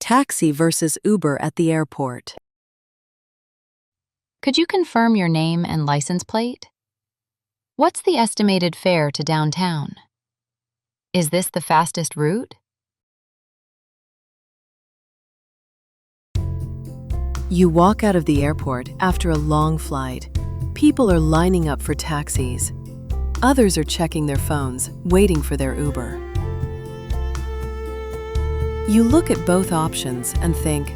Taxi versus Uber at the airport. Could you confirm your name and license plate? What's the estimated fare to downtown? Is this the fastest route? You walk out of the airport after a long flight. People are lining up for taxis. Others are checking their phones, waiting for their Uber. You look at both options and think,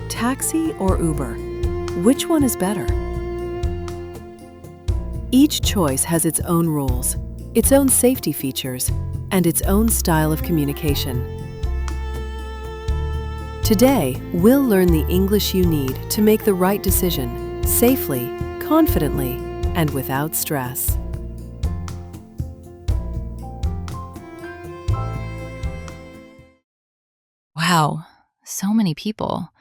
taxi or Uber? Which one is better? Each choice has its own rules, its own safety features, and its own style of communication. Today, we'll learn the English you need to make the right decision, safely, confidently, and without stress. Wow, so many people.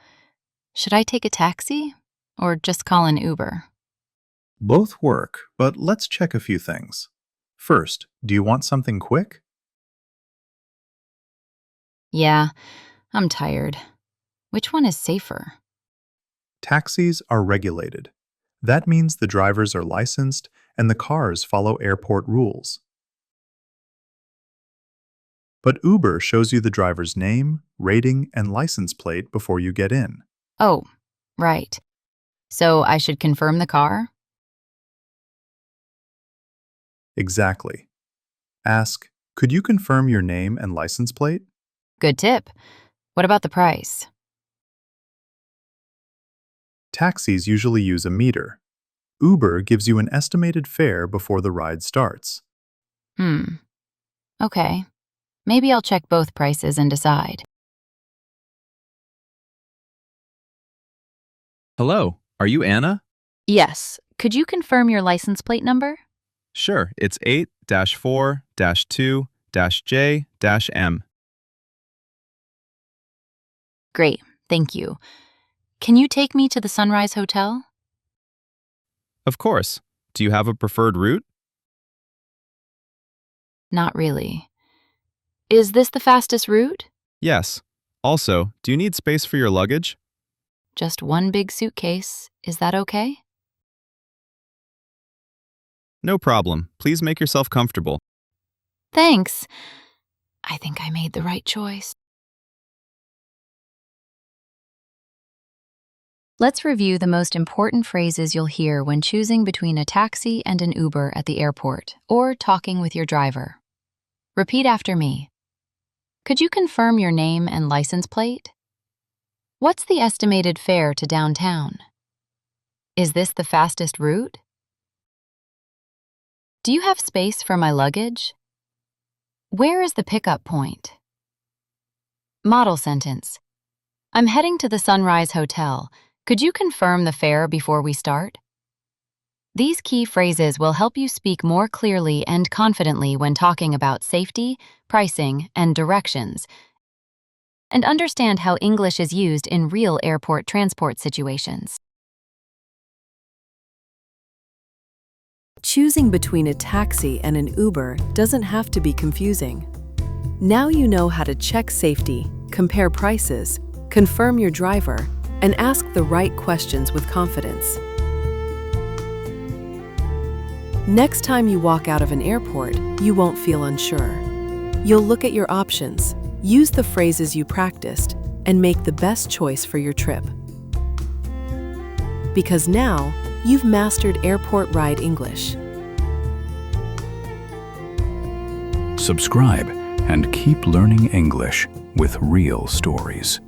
Should I take a taxi or just call an Uber? Both work, but let's check a few things. First, do you want something quick? Yeah, I'm tired. Which one is safer? Taxis are regulated. That means the drivers are licensed and the cars follow airport rules. But Uber shows you the driver's name, rating, and license plate before you get in. Oh, right. So I should confirm the car? Exactly. Ask, could you confirm your name and license plate? Good tip. What about the price? Taxis usually use a meter. Uber gives you an estimated fare before the ride starts. Okay. Maybe I'll check both prices and decide. Hello, are you Anna? Yes. Could you confirm your license plate number? Sure, it's 8-4-2-J-M. Great, thank you. Can you take me to the Sunrise Hotel? Of course. Do you have a preferred route? Not really. Is this the fastest route? Yes. Also, do you need space for your luggage? Just one big suitcase. Is that okay? No problem. Please make yourself comfortable. Thanks. I think I made the right choice. Let's review the most important phrases you'll hear when choosing between a taxi and an Uber at the airport or talking with your driver. Repeat after me. Could you confirm your name and license plate? What's the estimated fare to downtown? Is this the fastest route? Do you have space for my luggage? Where is the pickup point? Model sentence. I'm heading to the Sunrise Hotel. Could you confirm the fare before we start? These key phrases will help you speak more clearly and confidently when talking about safety, pricing, and directions, and understand how English is used in real airport transport situations. Choosing between a taxi and an Uber doesn't have to be confusing. Now you know how to check safety, compare prices, confirm your driver, and ask the right questions with confidence. Next time you walk out of an airport, you won't feel unsure. You'll look at your options, use the phrases you practiced, and make the best choice for your trip. Because now, you've mastered airport ride English. Subscribe and keep learning English with real stories.